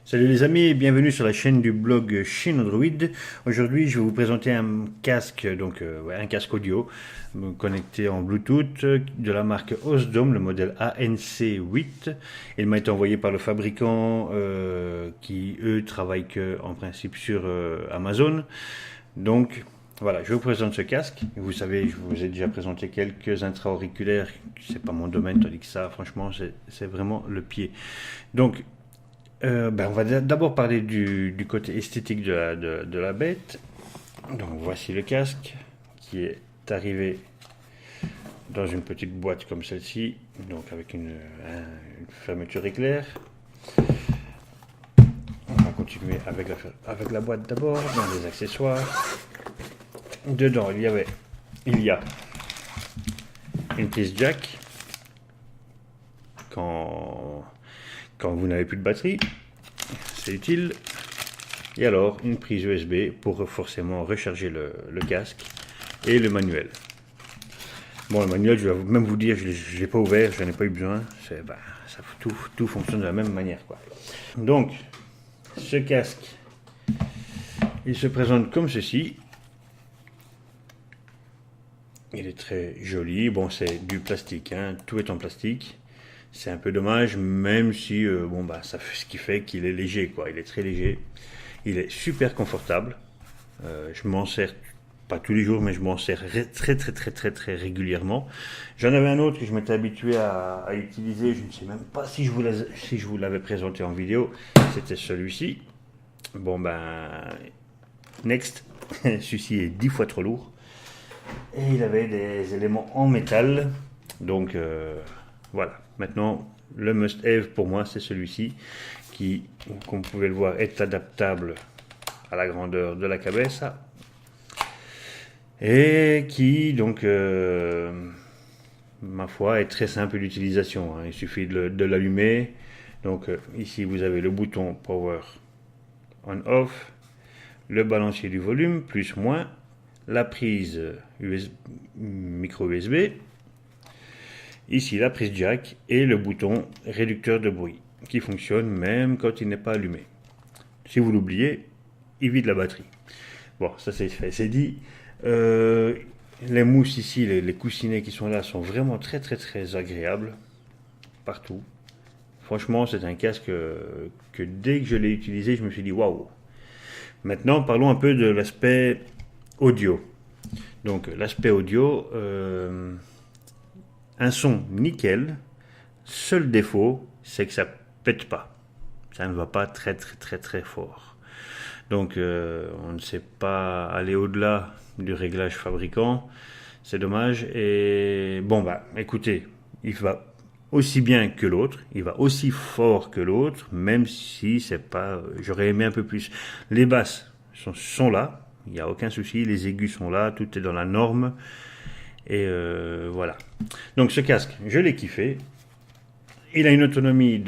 Salut les amis, bienvenue sur la chaîne du blog Chine Android. Aujourd'hui, je vais vous présenter un casque, un casque audio connecté en Bluetooth de la marque Osdom, le modèle ANC8. Il m'a été envoyé par le fabricant qui, eux, travaillent en principe sur Amazon. Donc, voilà, je vous présente ce casque. Vous savez, je vous ai déjà présenté quelques intra-auriculaires. C'est pas mon domaine, tandis que ça, franchement, c'est vraiment le pied. Donc, on va d'abord parler du côté esthétique de la bête. Donc voici le casque qui est arrivé dans une petite boîte comme celle-ci, donc avec une fermeture éclair. On va continuer avec la boîte d'abord, dans les accessoires. Dedans, il y a une prise jack quand vous n'avez plus de batterie, c'est utile. Et alors une prise USB pour forcément recharger le casque et le manuel. Bon, le manuel, je vais même vous dire, je ne l'ai pas ouvert, je n'en ai pas eu besoin. Tout fonctionne de la même manière, quoi. Donc, ce casque, il se présente comme ceci. Il est très joli. Bon, c'est du plastique, hein, tout est en plastique. C'est un peu dommage, même si ça fait ce qui fait qu'il est léger, quoi. Il est très léger. Il est super confortable. Je m'en sers pas tous les jours, mais je m'en sers très régulièrement. J'en avais un autre que je m'étais habitué à utiliser. Je ne sais même pas si je vous l'avais présenté en vidéo. C'était celui-ci. Next. Celui-ci est 10 fois trop lourd. Et il avait des éléments en métal. Donc, voilà. Maintenant, le must-have pour moi, c'est celui-ci qui, comme vous pouvez le voir, est adaptable à la grandeur de la cabessa et qui, donc, ma foi, est très simple d'utilisation, hein. Il suffit de l'allumer. Donc, ici, vous avez le bouton Power On-Off, le balancier du volume, plus, moins, la prise micro USB, ici la prise jack et le bouton réducteur de bruit qui fonctionne même quand il n'est pas allumé. Si vous l'oubliez, il vide la batterie. Bon, ça c'est fait, c'est dit. Les mousses ici, les coussinets qui sont là sont vraiment très agréables partout. Franchement, c'est un casque que dès que je l'ai utilisé, je me suis dit waouh. Maintenant, parlons un peu de l'aspect audio. Donc, l'aspect audio, un son nickel. Seul défaut, c'est que ça pète pas. Ça ne va pas très fort. Donc, on ne sait pas aller au-delà du réglage fabricant. C'est dommage. Et écoutez, il va aussi bien que l'autre. Il va aussi fort que l'autre, même si c'est pas. J'aurais aimé un peu plus. Les basses sont là. Il n'y a aucun souci. Les aigus sont là. Tout est dans la norme. Et voilà. Donc ce casque, je l'ai kiffé. Il a une autonomie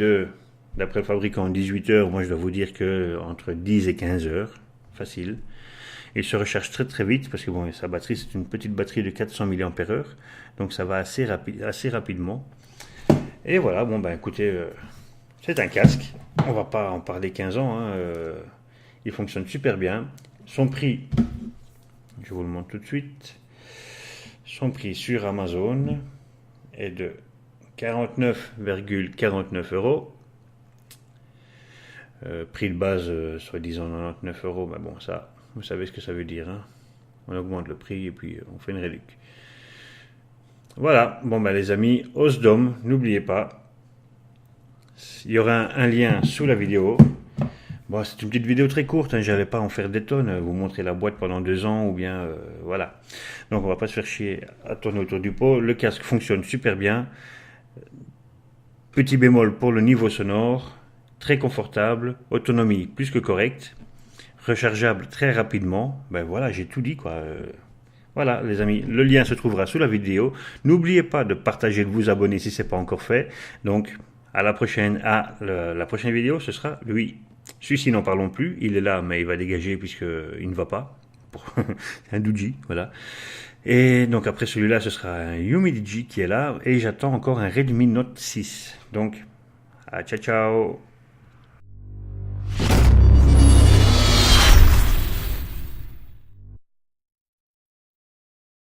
d'après le fabricant, 18 heures. Moi, je dois vous dire que entre 10 et 15 heures, facile. Il se recharge très vite parce que sa batterie, c'est une petite batterie de 400 mAh. Donc ça va assez rapidement. Et voilà, écoutez, c'est un casque. On va pas en parler 15 ans. Hein, il fonctionne super bien. Son prix, je vous le montre tout de suite. Son prix sur Amazon est de 49,49 €. Prix de base, soi-disant 99 €. Mais bon, ça, vous savez ce que ça veut dire. Hein. On augmente le prix et puis on fait une réduction. Voilà, les amis, Osdom, n'oubliez pas. Il y aura un lien sous la vidéo. Bon, c'est une petite vidéo très courte, hein, je n'allais pas en faire des tonnes, vous montrer la boîte pendant 2 ans ou bien voilà. Donc on va pas se faire chier à tourner autour du pot. Le casque fonctionne super bien. Petit bémol pour le niveau sonore, très confortable, autonomie plus que correcte, rechargeable très rapidement. Voilà, j'ai tout dit quoi. Voilà les amis, le lien se trouvera sous la vidéo. N'oubliez pas de partager, de vous abonner si ce n'est pas encore fait. Donc à la prochaine, la prochaine vidéo, ce sera lui. Celui-ci, n'en parlons plus, il est là, mais il va dégager puisqu'il ne va pas. Un Doji, voilà. Et donc après celui-là, ce sera un Humidigi qui est là, et j'attends encore un Redmi Note 6. Donc, ciao ciao.